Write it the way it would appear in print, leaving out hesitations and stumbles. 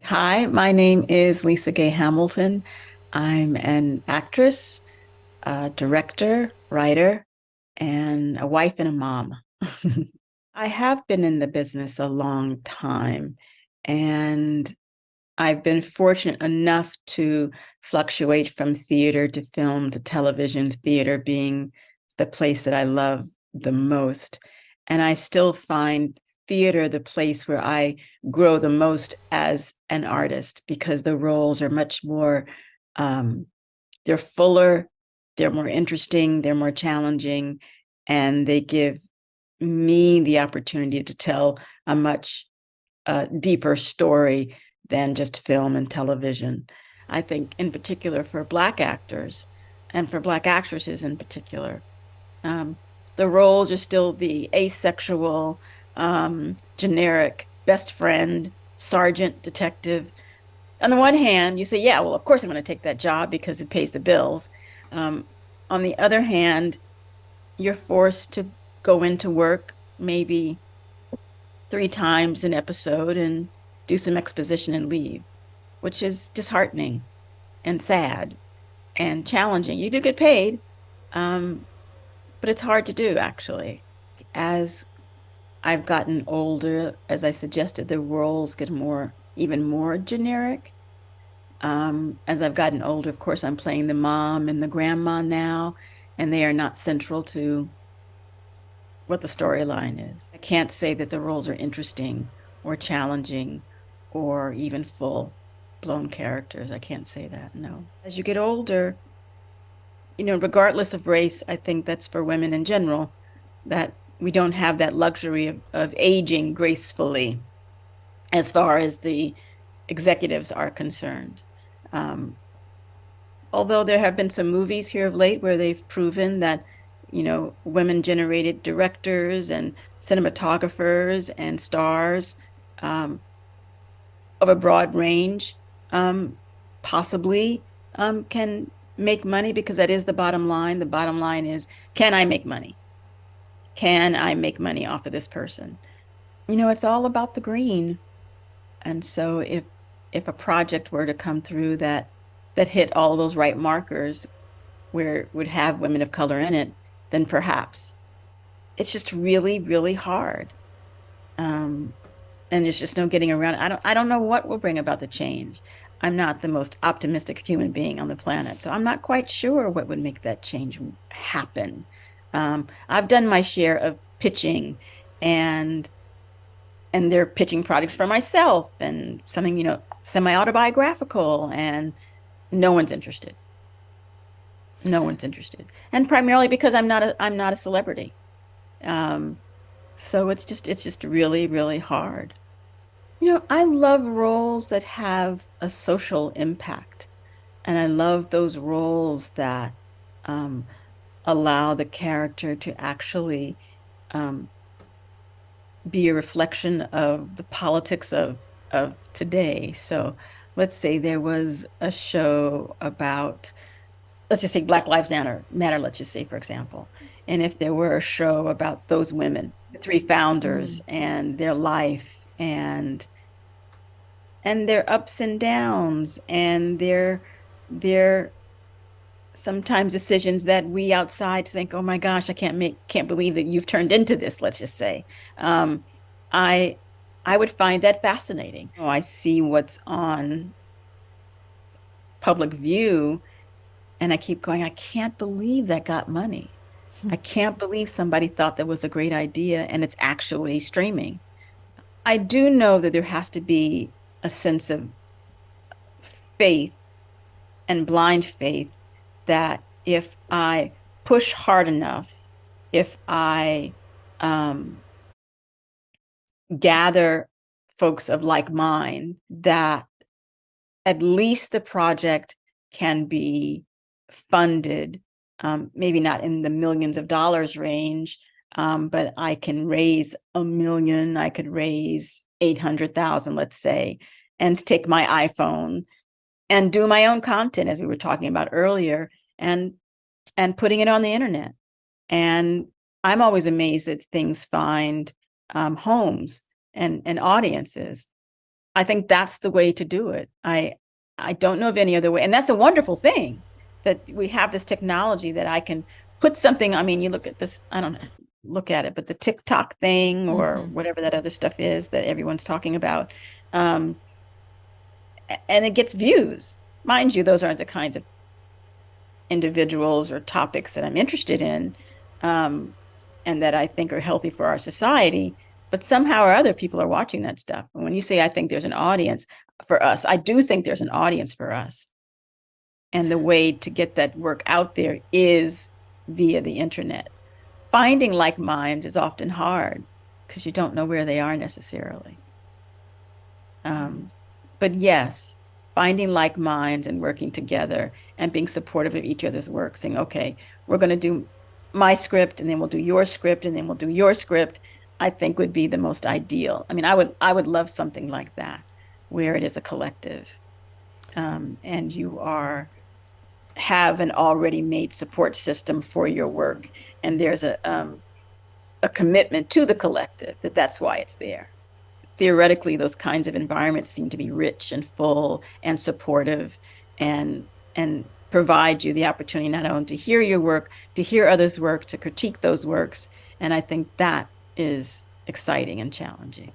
Hi, my name is LisaGay Hamilton. I'm an actress, a director, writer, and a wife and a mom. I have been in the business a long time, and I've been fortunate enough to fluctuate from theater to film to television, theater being the place that I love the most. And I still find theater the place where I grow the most as an artist because the roles are much more, um, they're fuller, they're more interesting, they're more challenging, and they give me the opportunity to tell a much deeper story than just film and television. I think, in particular, for Black actors and for Black actresses in particular, um, the roles are still the asexual, generic best friend, sergeant, detective. On the one hand, you say, yeah, well, of course I'm going to take that job because it pays the bills. Um, on the other hand, you're forced to go into work maybe 3 times an episode and do some exposition and leave, which is disheartening and sad and challenging. You do get paid, um, but it's hard to do actually. As I've gotten older, as I suggested, the roles get even more generic. As I've gotten older, of course, I'm playing the mom and the grandma now, and they are not central to what the storyline is. I can't say that the roles are interesting or challenging or even full blown characters. I can't say that, no. As you get older, regardless of race, I think that's for women in general, that we don't have that luxury of aging gracefully as far as the executives are concerned. Um, Although there have been some movies here of late where they've proven that, women generated directors and cinematographers and stars um, of a broad range um, possibly can make money because that is the bottom line. The bottom line is, can I make money? Can I make money off of this person? It's all about the green. And so if a project were to come through that hit all those right markers where it would have women of color in it, then perhaps. It's just really, really hard. Um, and there's just no getting around it. I don't know what will bring about the change. I'm not the most optimistic human being on the planet, so I'm not quite sure what would make that change happen. I've done my share of pitching and they're pitching products for myself and something, semi-autobiographical, and no one's interested. No one's interested. And primarily because I'm not a celebrity. Um, so it's just really, really hard. I love roles that have a social impact. And I love those roles that um, allow the character to actually um, be a reflection of the politics of today. So let's say there was a show about, let's just say Black Lives Matter, let's just say, for example. And if there were a show about those women, the three founders Mm. and their life and their ups and downs and their sometimes decisions that we outside think, oh my gosh, can't believe that you've turned into this, let's just say. Um, I I would find that fascinating. Oh, I see what's on public view and I keep going, I can't believe that got money. I can't believe somebody thought that was a great idea and it's actually streaming. I do know that there has to be a sense of faith and blind faith that if I push hard enough, if I um, gather folks of like mind, that at least the project can be funded, maybe not in the millions of dollars range, but I can raise 1 million, I could raise 800,000, let's say, and take my iPhone and do my own content, as we were talking about earlier, and putting it on the internet. And I'm always amazed that things find homes and audiences. I think that's the way to do it. I don't know of any other way. And that's a wonderful thing that we have this technology that I can put something. I mean, you look at this, I don't know, look at it, but the TikTok thing or whatever that other stuff is that everyone's talking about. Um, and it gets views. Mind you, those aren't the kinds of individuals or topics that I'm interested in, and that I think are healthy for our society. But somehow or other, people are watching that stuff. And when you say, I think there's an audience for us, I do think there's an audience for us. And the way to get that work out there is via the internet. Finding like minds is often hard because you don't know where they are necessarily. But yes, finding like minds and working together and being supportive of each other's work, saying, okay, we're going to do my script and then we'll do your script and then we'll do your script, I think would be the most ideal. I mean, I would love something like that, where it is a collective, and you have an already made support system for your work, and there's a commitment to the collective that's why it's there. Theoretically, those kinds of environments seem to be rich and full and supportive, and provide you the opportunity not only to hear your work, to hear others' work, to critique those works. And I think that is exciting and challenging.